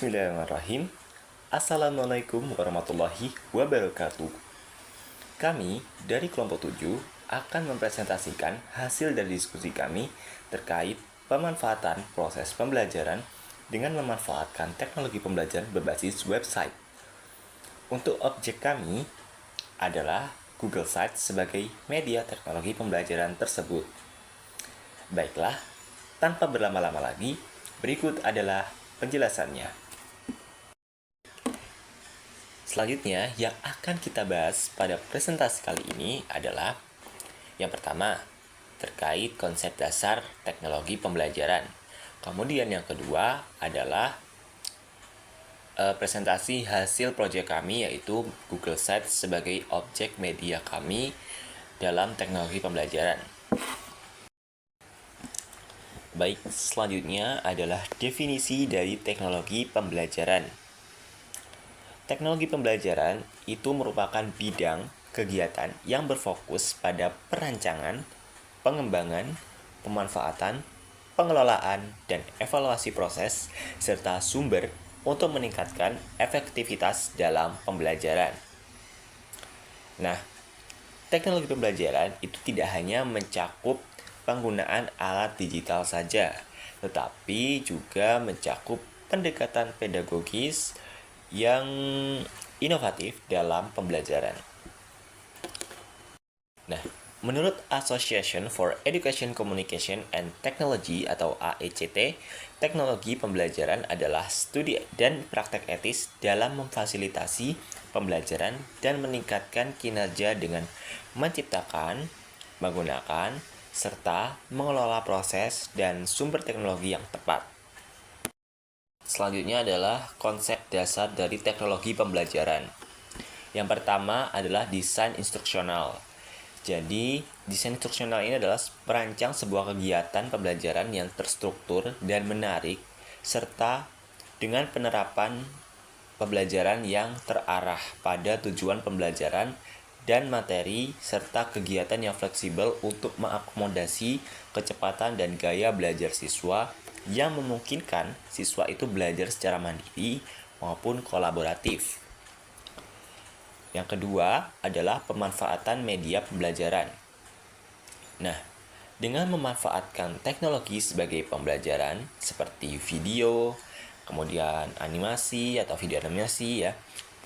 Bismillahirrahmanirrahim. Assalamualaikum warahmatullahi wabarakatuh. Kami dari kelompok 7 akan mempresentasikan hasil dari diskusi kami terkait pemanfaatan proses pembelajaran dengan memanfaatkan teknologi pembelajaran berbasis website. Untuk objek kami adalah Google Sites sebagai media teknologi pembelajaran tersebut. Baiklah, tanpa berlama-lama lagi, berikut adalah penjelasannya. Selanjutnya, yang akan kita bahas pada presentasi kali ini adalah yang pertama, terkait konsep dasar teknologi pembelajaran. Kemudian yang kedua adalah presentasi hasil proyek kami, yaitu Google Sites sebagai objek media kami dalam teknologi pembelajaran. Baik, selanjutnya adalah definisi dari teknologi pembelajaran. Teknologi pembelajaran itu merupakan bidang kegiatan yang berfokus pada perancangan, pengembangan, pemanfaatan, pengelolaan, dan evaluasi proses serta sumber untuk meningkatkan efektivitas dalam pembelajaran. Nah, teknologi pembelajaran itu tidak hanya mencakup penggunaan alat digital saja, tetapi juga mencakup pendekatan pedagogis yang inovatif dalam pembelajaran. Nah, menurut Association for Education Communication and Technology atau AECT, teknologi pembelajaran adalah studi dan praktek etis dalam memfasilitasi pembelajaran dan meningkatkan kinerja dengan menciptakan, menggunakan, serta mengelola proses dan sumber teknologi yang tepat. Selanjutnya adalah konsep dasar dari teknologi pembelajaran. Yang pertama adalah desain instruksional. Jadi, desain instruksional ini adalah merancang sebuah kegiatan pembelajaran yang terstruktur dan menarik, serta dengan penerapan pembelajaran yang terarah pada tujuan pembelajaran dan materi, serta kegiatan yang fleksibel untuk mengakomodasi kecepatan dan gaya belajar siswa yang memungkinkan siswa itu belajar secara mandiri maupun kolaboratif. Yang kedua adalah pemanfaatan media pembelajaran. Nah, dengan memanfaatkan teknologi sebagai pembelajaran seperti video, kemudian animasi atau video animasi ya,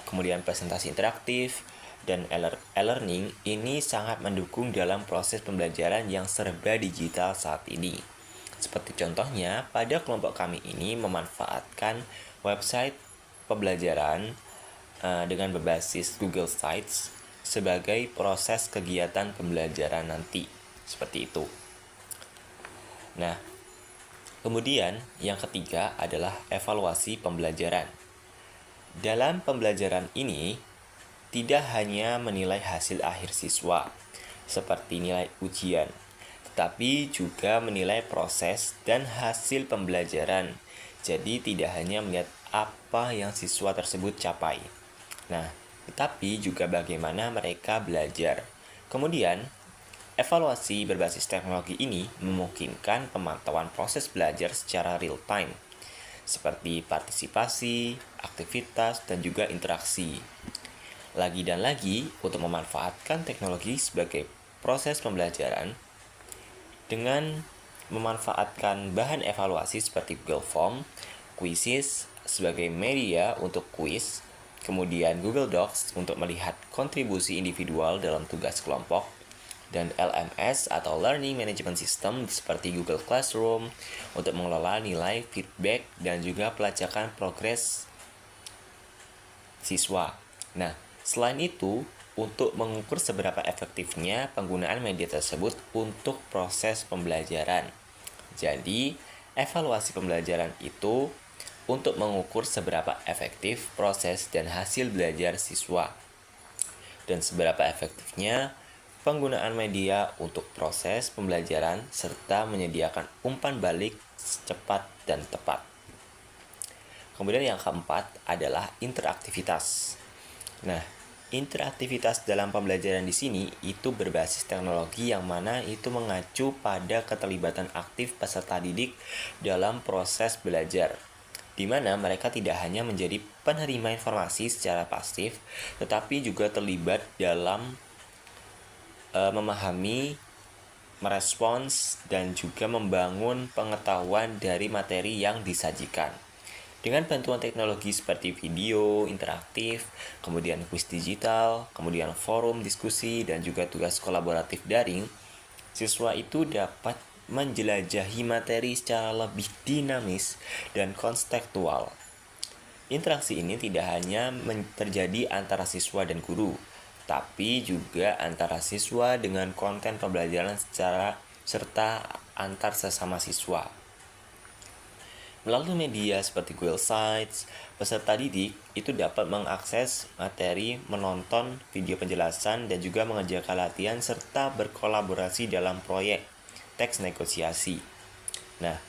kemudian presentasi interaktif, dan e-learning ini sangat mendukung dalam proses pembelajaran yang serba digital saat ini. Seperti contohnya, pada kelompok kami ini memanfaatkan website pembelajaran dengan berbasis Google Sites sebagai proses kegiatan pembelajaran nanti. Seperti itu. Nah, kemudian yang ketiga adalah evaluasi pembelajaran. Dalam pembelajaran ini, tidak hanya menilai hasil akhir siswa, seperti nilai ujian, tetapi juga menilai proses dan hasil pembelajaran. Jadi tidak hanya melihat apa yang siswa tersebut capai. Nah, tetapi juga bagaimana mereka belajar. Kemudian, evaluasi berbasis teknologi ini memungkinkan pemantauan proses belajar secara real time, seperti partisipasi, aktivitas, dan juga interaksi. Lagi dan lagi, untuk memanfaatkan teknologi sebagai proses pembelajaran, dengan memanfaatkan bahan evaluasi seperti Google Form, Quizzes sebagai media untuk kuis, kemudian Google Docs untuk melihat kontribusi individual dalam tugas kelompok, dan LMS atau Learning Management System seperti Google Classroom untuk mengelola nilai, feedback, dan juga pelacakan progres siswa. Nah, selain itu, untuk mengukur seberapa efektifnya penggunaan media tersebut untuk proses pembelajaran. Jadi, evaluasi pembelajaran itu untuk mengukur seberapa efektif proses dan hasil belajar siswa, dan seberapa efektifnya penggunaan media untuk proses pembelajaran, serta menyediakan umpan balik cepat dan tepat. Kemudian yang keempat adalah interaktivitas. Nah, interaktivitas dalam pembelajaran di sini itu berbasis teknologi yang mana itu mengacu pada keterlibatan aktif peserta didik dalam proses belajar. di mana mereka tidak hanya menjadi penerima informasi secara pasif, tetapi juga terlibat dalam memahami, merespons, dan juga membangun pengetahuan dari materi yang disajikan. Dengan bantuan teknologi seperti video, interaktif, kemudian kuis digital, kemudian forum diskusi, dan juga tugas kolaboratif daring, siswa itu dapat menjelajahi materi secara lebih dinamis dan kontekstual. Interaksi ini tidak hanya terjadi antara siswa dan guru, tapi juga antara siswa dengan konten pembelajaran serta antar sesama siswa. Melalui media seperti Google Sites, peserta didik itu dapat mengakses materi, menonton video penjelasan, dan juga mengerjakan latihan serta berkolaborasi dalam proyek teks negosiasi. Nah,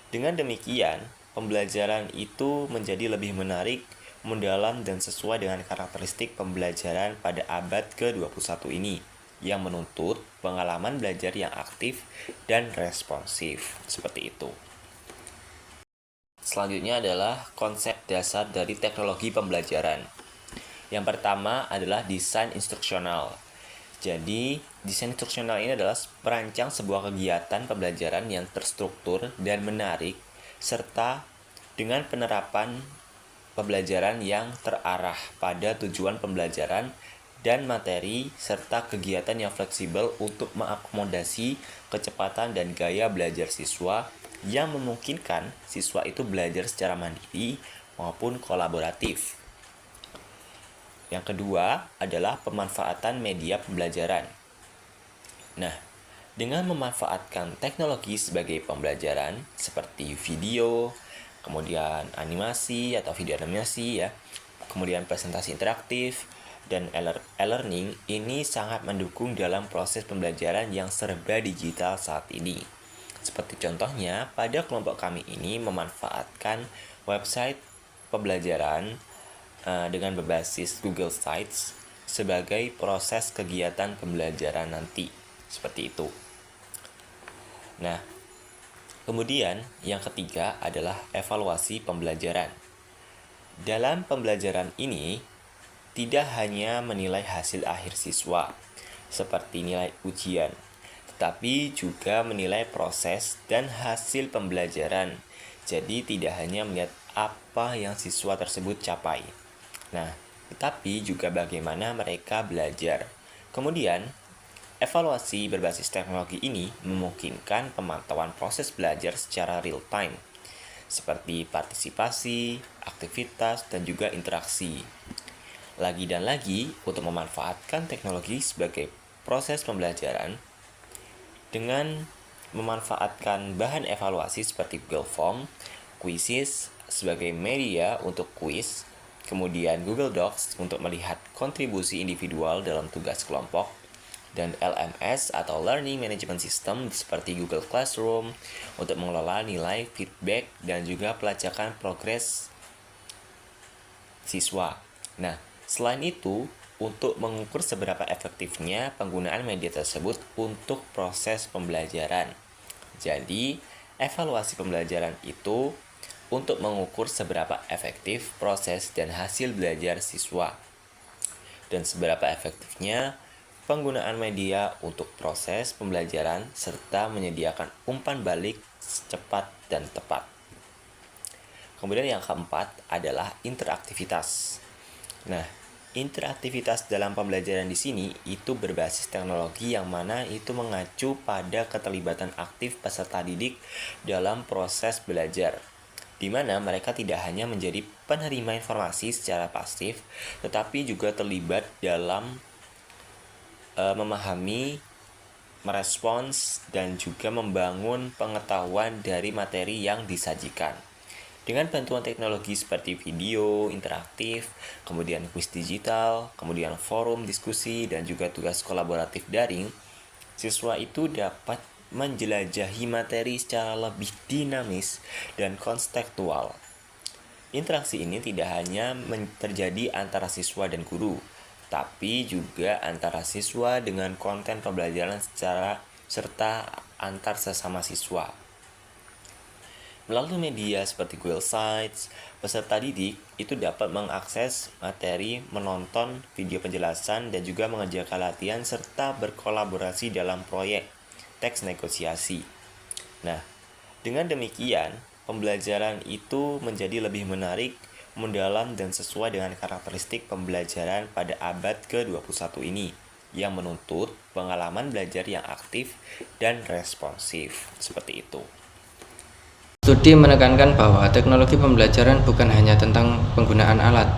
dengan demikian, pembelajaran itu menjadi lebih menarik, mendalam, dan sesuai dengan karakteristik pembelajaran pada abad ke-21 ini, yang menuntut pengalaman belajar yang aktif dan responsif. Seperti itu. Selanjutnya adalah konsep dasar dari teknologi pembelajaran. Yang pertama adalah desain instruksional. Jadi, desain instruksional ini adalah perancang sebuah kegiatan pembelajaran yang terstruktur dan menarik, serta dengan penerapan pembelajaran yang terarah pada tujuan pembelajaran dan materi, serta kegiatan yang fleksibel untuk mengakomodasi kecepatan dan gaya belajar siswa yang memungkinkan siswa itu belajar secara mandiri maupun kolaboratif. Yang kedua adalah pemanfaatan media pembelajaran. Nah, dengan memanfaatkan teknologi sebagai pembelajaran seperti video, kemudian animasi atau video animasi ya, kemudian presentasi interaktif, dan e-learning ini sangat mendukung dalam proses pembelajaran yang serba digital saat ini. Seperti contohnya, pada kelompok kami ini memanfaatkan website pembelajaran dengan berbasis Google Sites sebagai proses kegiatan pembelajaran nanti. Seperti itu. Nah, kemudian yang ketiga adalah evaluasi pembelajaran. Dalam pembelajaran ini, tidak hanya menilai hasil akhir siswa, seperti nilai ujian, tetapi juga menilai proses dan hasil pembelajaran. Jadi tidak hanya melihat apa yang siswa tersebut capai. Nah, tetapi juga bagaimana mereka belajar. Kemudian, evaluasi berbasis teknologi ini memungkinkan pemantauan proses belajar secara real time, seperti partisipasi, aktivitas, dan juga interaksi. Lagi dan lagi, untuk memanfaatkan teknologi sebagai proses pembelajaran, dengan memanfaatkan bahan evaluasi seperti Google Form, Quizzes sebagai media untuk kuis, kemudian Google Docs untuk melihat kontribusi individual dalam tugas kelompok, dan LMS atau Learning Management System seperti Google Classroom untuk mengelola nilai, feedback, dan juga pelacakan progres siswa. Nah, selain itu, untuk mengukur seberapa efektifnya penggunaan media tersebut untuk proses pembelajaran. Jadi, evaluasi pembelajaran itu untuk mengukur seberapa efektif proses dan hasil belajar siswa, dan seberapa efektifnya penggunaan media untuk proses pembelajaran, serta menyediakan umpan balik cepat dan tepat. Kemudian yang keempat adalah interaktivitas. Nah, interaktivitas dalam pembelajaran di sini itu berbasis teknologi yang mana itu mengacu pada keterlibatan aktif peserta didik dalam proses belajar, di mana mereka tidak hanya menjadi penerima informasi secara pasif, tetapi juga terlibat dalam memahami, merespons, dan juga membangun pengetahuan dari materi yang disajikan. Dengan bantuan teknologi seperti video, interaktif, kemudian kuis digital, kemudian forum diskusi, dan juga tugas kolaboratif daring, siswa itu dapat menjelajahi materi secara lebih dinamis dan kontekstual. Interaksi ini tidak hanya terjadi antara siswa dan guru, tapi juga antara siswa dengan konten pembelajaran serta antar sesama siswa. Melalui media seperti Google Sites, peserta didik itu dapat mengakses materi, menonton video penjelasan, dan juga mengerjakan latihan serta berkolaborasi dalam proyek teks negosiasi. Nah, dengan demikian, pembelajaran itu menjadi lebih menarik, mendalam, dan sesuai dengan karakteristik pembelajaran pada abad ke-21 ini, yang menuntut pengalaman belajar yang aktif dan responsif. Seperti itu. Studi menekankan bahwa teknologi pembelajaran bukan hanya tentang penggunaan alat,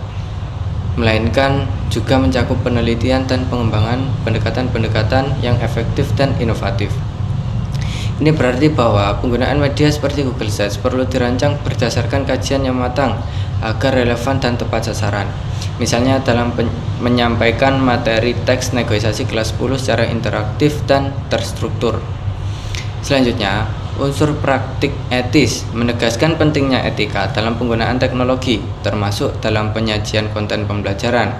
melainkan juga mencakup penelitian dan pengembangan pendekatan-pendekatan yang efektif dan inovatif. Ini berarti bahwa penggunaan media seperti Google Sites perlu dirancang berdasarkan kajian yang matang agar relevan dan tepat sasaran. Misalnya dalam menyampaikan materi teks negosiasi kelas 10 secara interaktif dan terstruktur. Selanjutnya, unsur praktik etis menegaskan pentingnya etika dalam penggunaan teknologi, termasuk dalam penyajian konten pembelajaran.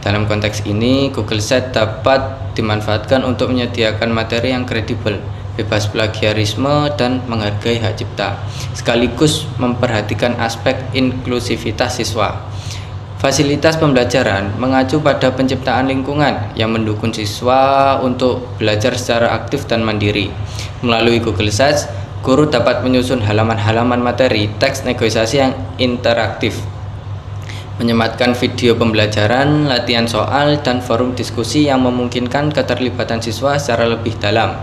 Dalam konteks ini, Google Sites dapat dimanfaatkan untuk menyediakan materi yang kredibel, bebas plagiarisme, dan menghargai hak cipta, sekaligus memperhatikan aspek inklusivitas siswa. Fasilitas pembelajaran mengacu pada penciptaan lingkungan yang mendukung siswa untuk belajar secara aktif dan mandiri. Melalui Google Sites, guru dapat menyusun halaman-halaman materi teks negosiasi yang interaktif, menyematkan video pembelajaran, latihan soal, dan forum diskusi yang memungkinkan keterlibatan siswa secara lebih dalam.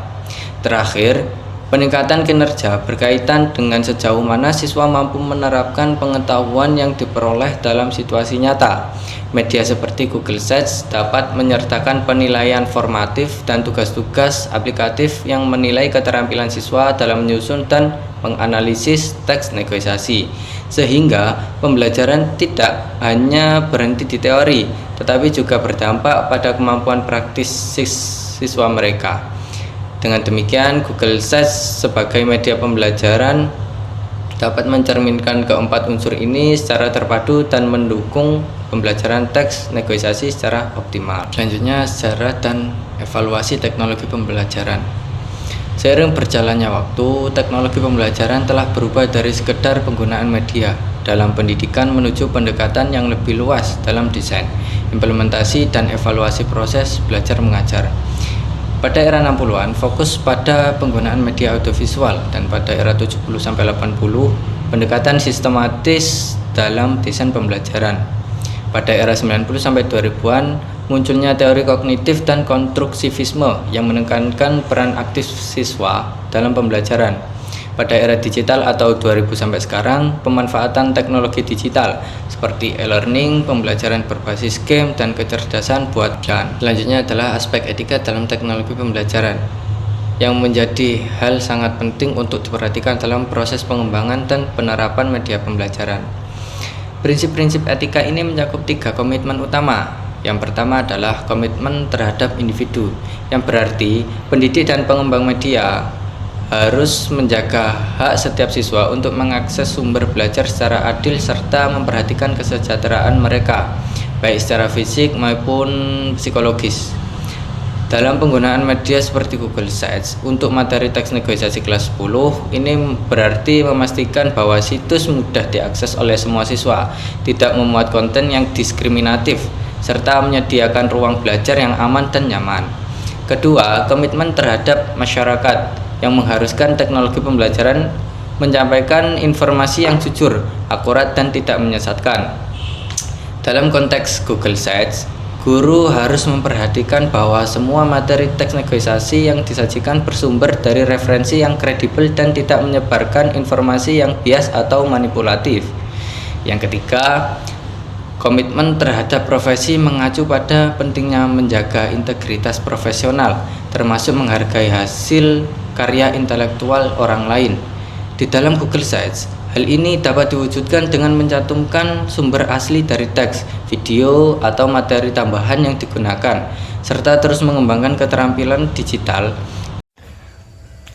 Terakhir, peningkatan kinerja berkaitan dengan sejauh mana siswa mampu menerapkan pengetahuan yang diperoleh dalam situasi nyata. Media seperti Google Sites dapat menyertakan penilaian formatif dan tugas-tugas aplikatif yang menilai keterampilan siswa dalam menyusun dan menganalisis teks negosiasi, sehingga pembelajaran tidak hanya berhenti di teori, tetapi juga berdampak pada kemampuan praktis siswa mereka. Dengan demikian, Google Sites sebagai media pembelajaran dapat mencerminkan keempat unsur ini secara terpadu dan mendukung pembelajaran teks negosiasi secara optimal. Selanjutnya, sejarah dan evaluasi teknologi pembelajaran. Seiring berjalannya waktu, teknologi pembelajaran telah berubah dari sekedar penggunaan media dalam pendidikan menuju pendekatan yang lebih luas dalam desain, implementasi, dan evaluasi proses belajar mengajar. Pada era 60-an fokus pada penggunaan media audiovisual, dan pada era 70-80 pendekatan sistematis dalam desain pembelajaran. Pada era 90-2000-an munculnya teori kognitif dan konstruksivisme yang menekankan peran aktif siswa dalam pembelajaran. Pada era digital atau 2000 sampai sekarang, pemanfaatan teknologi digital seperti e-learning, pembelajaran berbasis game, dan kecerdasan buatan. Selanjutnya adalah aspek etika dalam teknologi pembelajaran yang menjadi hal sangat penting untuk diperhatikan dalam proses pengembangan dan penerapan media pembelajaran. Prinsip-prinsip etika ini mencakup 3 komitmen utama. Yang pertama adalah komitmen terhadap individu, yang berarti pendidik dan pengembang media harus menjaga hak setiap siswa untuk mengakses sumber belajar secara adil serta memperhatikan kesejahteraan mereka, baik secara fisik maupun psikologis. Dalam penggunaan media seperti Google Sites untuk materi teks negosiasi kelas 10, ini berarti memastikan bahwa situs mudah diakses oleh semua siswa, tidak memuat konten yang diskriminatif, serta menyediakan ruang belajar yang aman dan nyaman. Kedua, komitmen terhadap masyarakat yang mengharuskan teknologi pembelajaran menyampaikan informasi yang jujur, akurat, dan tidak menyesatkan. Dalam konteks Google Sites, guru harus memperhatikan bahwa semua materi teks negosiasi yang disajikan bersumber dari referensi yang kredibel dan tidak menyebarkan informasi yang bias atau manipulatif. Yang ketiga, komitmen terhadap profesi mengacu pada pentingnya menjaga integritas profesional, termasuk menghargai hasil karya intelektual orang lain. Di dalam Google Sites, hal ini dapat diwujudkan dengan mencantumkan sumber asli dari teks, video, atau materi tambahan yang digunakan, serta terus mengembangkan keterampilan digital.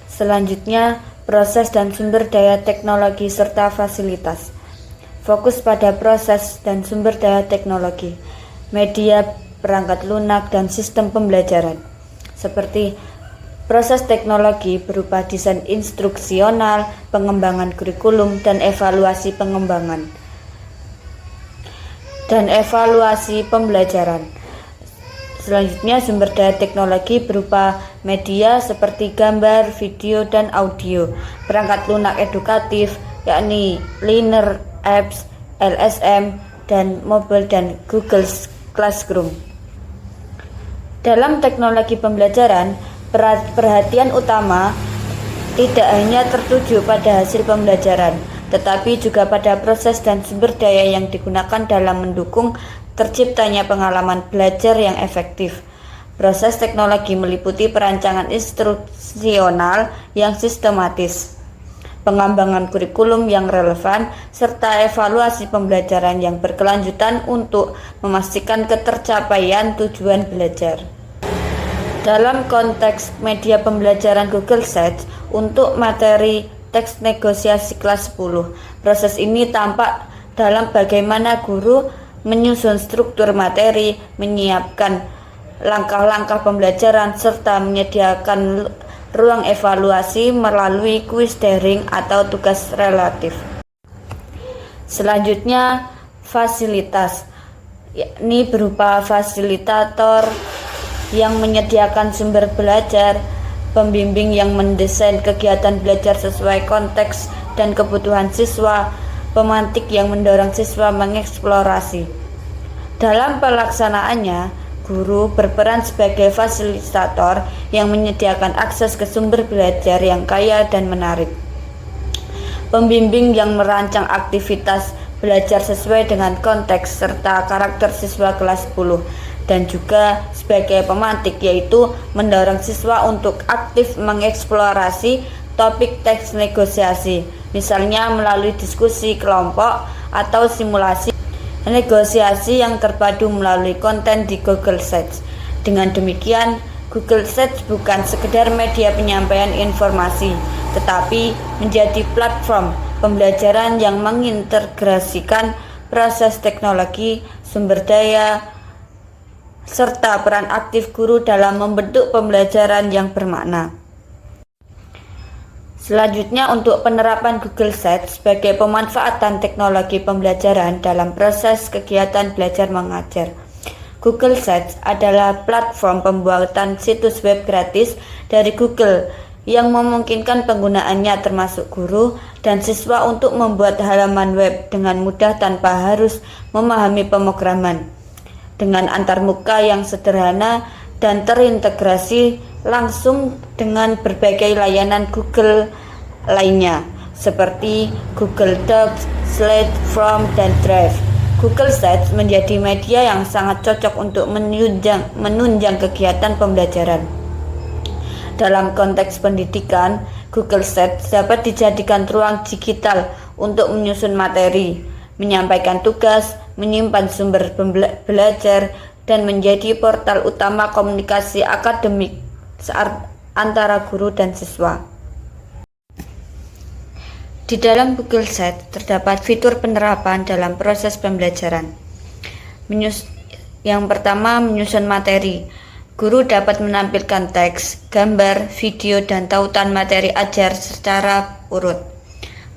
Selanjutnya, proses dan sumber daya teknologi serta fasilitas. Fokus pada proses dan sumber daya teknologi, media, perangkat lunak, dan sistem pembelajaran, seperti Proses teknologi berupa desain instruksional, pengembangan kurikulum, dan evaluasi pengembangan dan evaluasi pembelajaran. Selanjutnya, sumber daya teknologi berupa media seperti gambar, video, dan audio, perangkat lunak edukatif, yakni Learner Apps, LSM, dan mobile dan Google Classroom. Dalam teknologi pembelajaran, perhatian utama tidak hanya tertuju pada hasil pembelajaran, tetapi juga pada proses dan sumber daya yang digunakan dalam mendukung terciptanya pengalaman belajar yang efektif. Proses teknologi meliputi perancangan instruksional yang sistematis, pengembangan kurikulum yang relevan, serta evaluasi pembelajaran yang berkelanjutan untuk memastikan ketercapaian tujuan belajar. Dalam konteks media pembelajaran Google Sites untuk materi teks negosiasi kelas 10, proses ini tampak dalam bagaimana guru menyusun struktur materi, menyiapkan langkah-langkah pembelajaran, serta menyediakan ruang evaluasi melalui kuis daring atau tugas relatif. Selanjutnya, fasilitas, yakni berupa fasilitator yang menyediakan sumber belajar, pembimbing yang mendesain kegiatan belajar sesuai konteks dan kebutuhan siswa, pemantik yang mendorong siswa mengeksplorasi. Dalam pelaksanaannya, guru berperan sebagai fasilitator yang menyediakan akses ke sumber belajar yang kaya dan menarik. Pembimbing yang merancang aktivitas belajar sesuai dengan konteks serta karakter siswa kelas 10, dan juga sebagai pemantik, yaitu mendorong siswa untuk aktif mengeksplorasi topik teks negosiasi, misalnya melalui diskusi kelompok atau simulasi negosiasi yang terpadu melalui konten di Google Sites. Dengan demikian, Google Sites bukan sekedar media penyampaian informasi, tetapi menjadi platform pembelajaran yang mengintegrasikan proses teknologi, sumber daya, serta peran aktif guru dalam membentuk pembelajaran yang bermakna. Selanjutnya, untuk penerapan Google Sites sebagai pemanfaatan teknologi pembelajaran dalam proses kegiatan belajar mengajar. Google Sites adalah platform pembuatan situs web gratis dari Google yang memungkinkan penggunaannya termasuk guru dan siswa untuk membuat halaman web dengan mudah tanpa harus memahami pemrograman. Dengan antarmuka yang sederhana dan terintegrasi langsung dengan berbagai layanan Google lainnya seperti Google Docs, Slide, Form, dan Drive. Google Sites menjadi media yang sangat cocok untuk menunjang kegiatan pembelajaran. Dalam konteks pendidikan, Google Sites dapat dijadikan ruang digital untuk menyusun materi, menyampaikan tugas, menyimpan sumber belajar, dan menjadi portal utama komunikasi akademik antara guru dan siswa. Di dalam Google Sites terdapat fitur penerapan dalam proses pembelajaran. Yang pertama, menyusun materi. Guru dapat menampilkan teks, gambar, video, dan tautan materi ajar secara urut.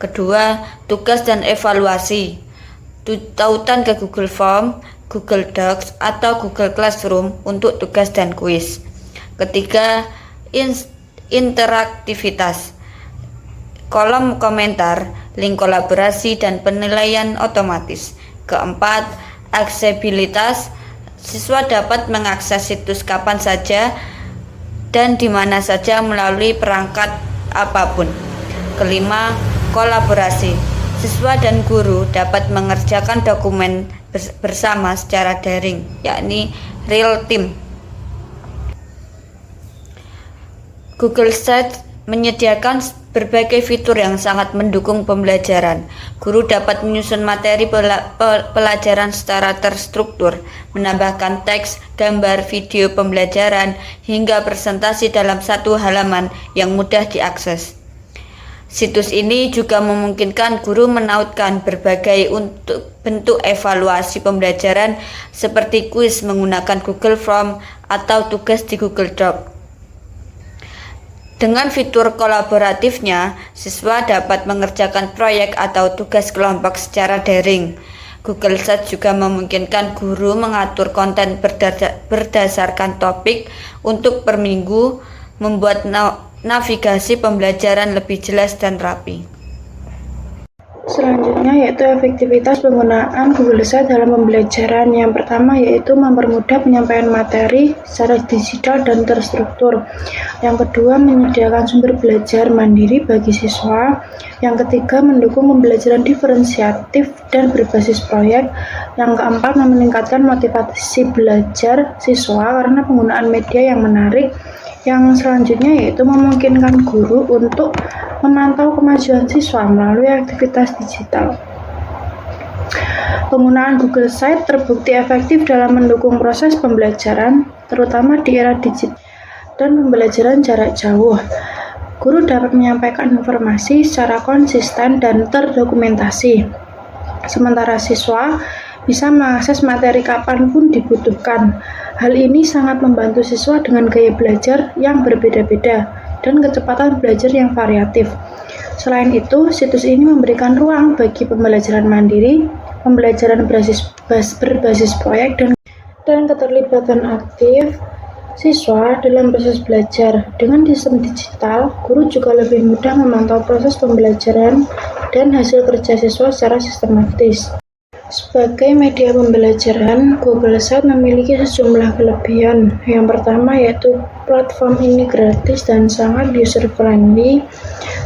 Kedua, tugas dan evaluasi. Tautan ke Google Form, Google Docs, atau Google Classroom untuk tugas dan kuis. Ketiga, interaktivitas. Kolom komentar, link kolaborasi, dan penilaian otomatis. Keempat, aksesibilitas. Siswa dapat mengakses situs kapan saja dan di mana saja melalui perangkat apapun. Kelima, kolaborasi. Siswa dan guru dapat mengerjakan dokumen bersama secara daring, yakni real time. Google Sites menyediakan berbagai fitur yang sangat mendukung pembelajaran. Guru dapat menyusun materi pelajaran secara terstruktur, menambahkan teks, gambar, video pembelajaran, hingga presentasi dalam satu halaman yang mudah diakses. Situs ini juga memungkinkan guru menautkan berbagai bentuk evaluasi pembelajaran seperti kuis menggunakan Google Form atau tugas di Google Docs. Dengan fitur kolaboratifnya, siswa dapat mengerjakan proyek atau tugas kelompok secara daring. Google Sites juga memungkinkan guru mengatur konten berdasarkan topik untuk per minggu, membuat navigasi pembelajaran lebih jelas dan rapi. Selanjutnya yaitu efektivitas penggunaan Google Sites dalam pembelajaran. Yang pertama yaitu mempermudah penyampaian materi secara digital dan terstruktur. Yang kedua, menyediakan sumber belajar mandiri bagi siswa. Yang ketiga, mendukung pembelajaran diferensiatif dan berbasis proyek. Yang keempat, meningkatkan motivasi belajar siswa karena penggunaan media yang menarik. Yang selanjutnya yaitu memungkinkan guru untuk memantau kemajuan siswa melalui aktivitas digital. Penggunaan Google Sites terbukti efektif dalam mendukung proses pembelajaran, terutama di era digital dan pembelajaran jarak jauh. Guru dapat menyampaikan informasi secara konsisten dan terdokumentasi, sementara siswa bisa mengakses materi kapanpun dibutuhkan. Hal ini sangat membantu siswa dengan gaya belajar yang berbeda-beda dan kecepatan belajar yang variatif. Selain itu, situs ini memberikan ruang bagi pembelajaran mandiri, pembelajaran berbasis proyek, dan keterlibatan aktif siswa dalam proses belajar. Dengan sistem digital, guru juga lebih mudah memantau proses pembelajaran dan hasil kerja siswa secara sistematis. Sebagai media pembelajaran, Google Sites memiliki sejumlah kelebihan. Yang pertama yaitu platform ini gratis dan sangat user-friendly,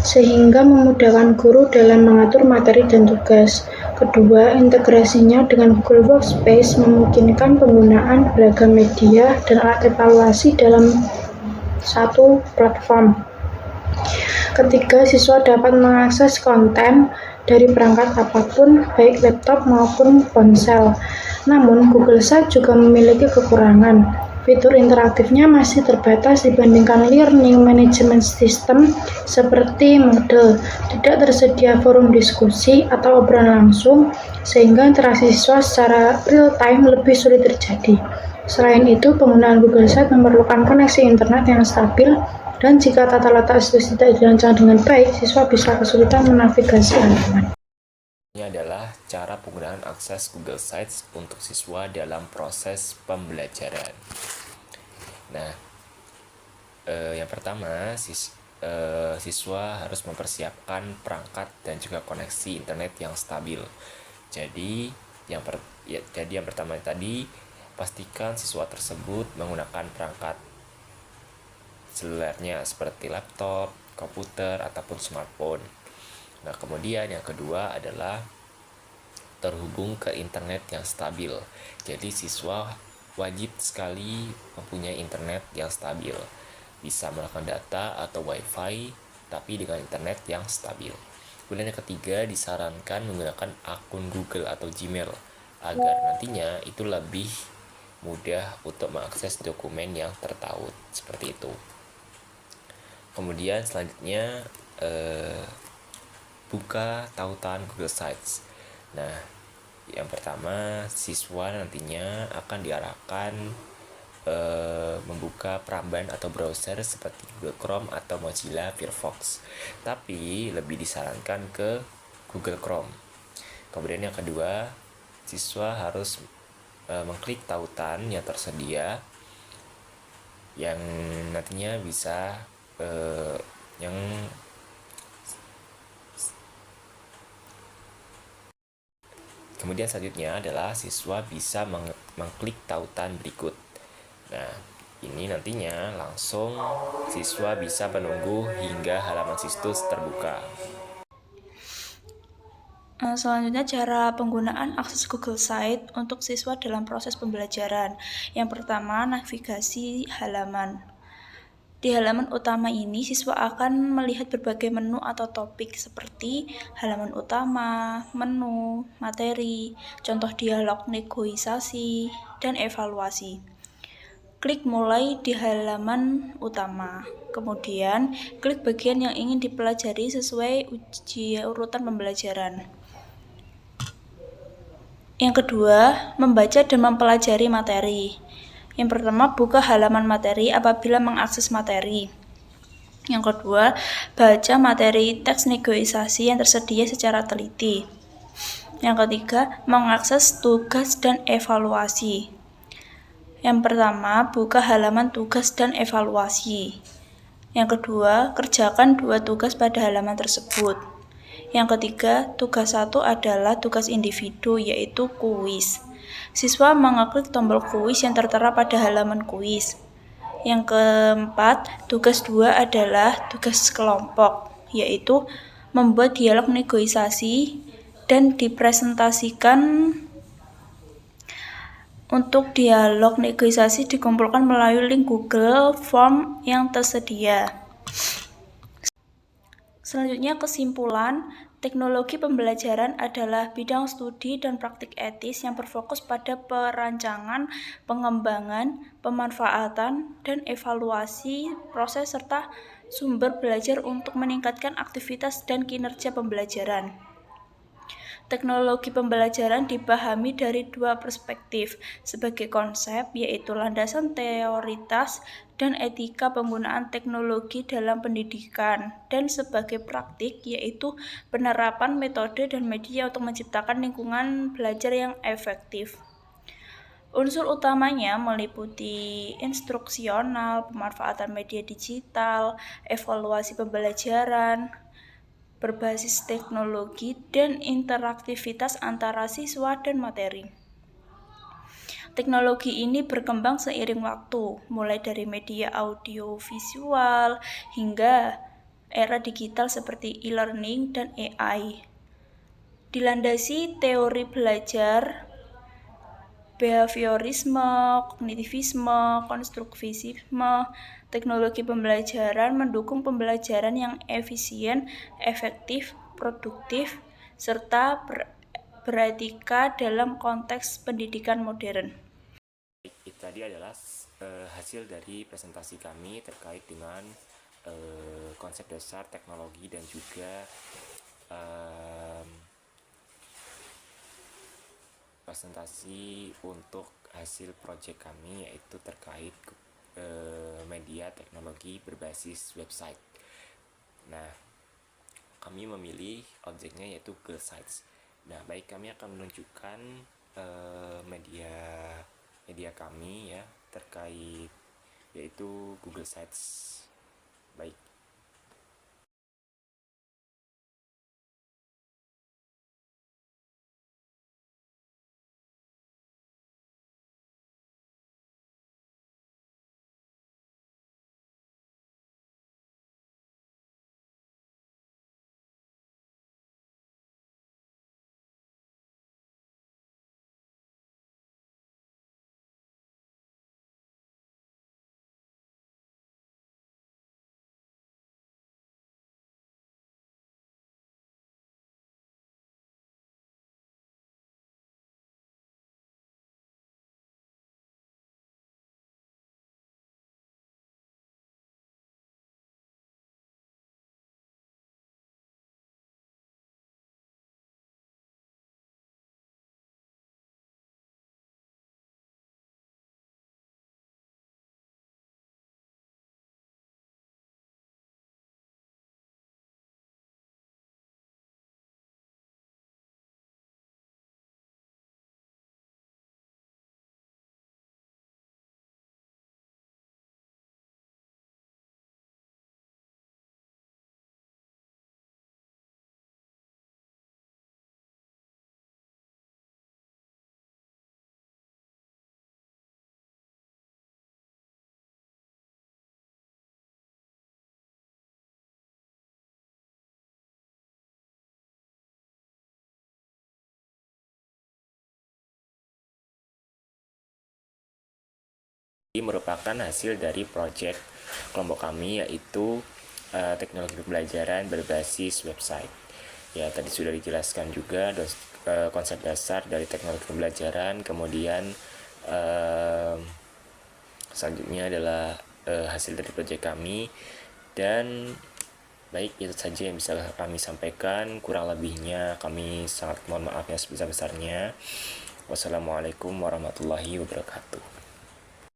sehingga memudahkan guru dalam mengatur materi dan tugas. Kedua, integrasinya dengan Google Workspace memungkinkan penggunaan beragam media dan alat evaluasi dalam satu platform. Ketiga, siswa dapat mengakses konten dari perangkat apapun, baik laptop maupun ponsel. Namun, Google Sites juga memiliki kekurangan. Fitur interaktifnya masih terbatas dibandingkan learning management system seperti Moodle. Tidak tersedia forum diskusi atau obrolan langsung, sehingga interaksi siswa secara real-time lebih sulit terjadi. Selain itu, penggunaan Google Sites memerlukan koneksi internet yang stabil, dan jika tata letak situs tidak dirancang dengan baik, siswa bisa kesulitan menavigasi halaman. Ini adalah cara penggunaan akses Google Sites untuk siswa dalam proses pembelajaran. Nah, yang pertama, siswa harus mempersiapkan perangkat dan juga koneksi internet yang stabil. Jadi yang pertama tadi, pastikan siswa tersebut menggunakan perangkat selulernya seperti laptop, komputer, ataupun smartphone. Nah, kemudian yang kedua adalah terhubung ke internet yang stabil. Jadi siswa wajib sekali mempunyai internet yang stabil. Bisa melakukan data atau wifi, tapi dengan internet yang stabil. Kemudian yang ketiga, disarankan menggunakan akun Google atau Gmail agar nantinya itu lebih mudah untuk mengakses dokumen yang tertaut, seperti itu. Kemudian selanjutnya buka tautan Google Sites. Nah, yang pertama, siswa nantinya akan diarahkan membuka peramban atau browser seperti Google Chrome atau Mozilla Firefox. Tapi lebih disarankan ke Google Chrome. Kemudian yang kedua, siswa harus mengklik tautan yang tersedia yang nantinya bisa kemudian selanjutnya adalah siswa bisa mengklik tautan berikut. Nah, ini nantinya langsung siswa bisa menunggu hingga halaman situs terbuka. Selanjutnya, cara penggunaan akses Google Sites untuk siswa dalam proses pembelajaran. Yang pertama, navigasi halaman. Di halaman utama ini, siswa akan melihat berbagai menu atau topik seperti halaman utama, menu, materi, contoh dialog negosiasi, dan evaluasi. Klik mulai di halaman utama. Kemudian, klik bagian yang ingin dipelajari sesuai urutan pembelajaran. Yang kedua, membaca dan mempelajari materi. Yang pertama, buka halaman materi apabila mengakses materi. Yang kedua, baca materi teks negosiasi yang tersedia secara teliti. Yang ketiga, mengakses tugas dan evaluasi. Yang pertama, buka halaman tugas dan evaluasi. Yang kedua, kerjakan 2 tugas pada halaman tersebut. Yang ketiga, tugas 1 adalah tugas individu, yaitu kuis. Siswa mengeklik tombol kuis yang tertera pada halaman kuis. Yang keempat, tugas 2 adalah tugas kelompok, yaitu membuat dialog negosiasi dan dipresentasikan. Untuk dialog negosiasi dikumpulkan melalui link Google Form yang tersedia. Selanjutnya, kesimpulan, teknologi pembelajaran adalah bidang studi dan praktik etis yang berfokus pada perancangan, pengembangan, pemanfaatan, dan evaluasi proses serta sumber belajar untuk meningkatkan aktivitas dan kinerja pembelajaran. Teknologi pembelajaran dipahami dari 2 perspektif, sebagai konsep, yaitu landasan teoritas dan etika penggunaan teknologi dalam pendidikan, dan sebagai praktik, yaitu penerapan metode dan media untuk menciptakan lingkungan belajar yang efektif. Unsur utamanya meliputi instruksional, pemanfaatan media digital, evaluasi pembelajaran berbasis teknologi, dan interaktivitas antara siswa dan materi. Teknologi ini berkembang seiring waktu, mulai dari media audio visual hingga era digital seperti e-learning dan AI. Dilandasi teori belajar, behaviorisme, kognitivisme, konstruktivisme, teknologi pembelajaran mendukung pembelajaran yang efisien, efektif, produktif, serta beretika dalam konteks pendidikan modern. Itu tadi adalah hasil dari presentasi kami terkait dengan konsep dasar teknologi dan juga presentasi untuk hasil proyek kami, yaitu terkait media teknologi berbasis website. Nah, kami memilih objeknya yaitu Google Sites. Nah, baik, kami akan menunjukkan media kami ya terkait yaitu Google Sites. Baik. Merupakan hasil dari proyek kelompok kami, yaitu teknologi pembelajaran berbasis website. Ya, tadi sudah dijelaskan juga konsep dasar dari teknologi pembelajaran, kemudian selanjutnya adalah hasil dari proyek kami. Dan baik, itu saja yang bisa kami sampaikan. Kurang lebihnya kami sangat mohon maaf yang sebesar-besarnya. Wassalamualaikum warahmatullahi wabarakatuh.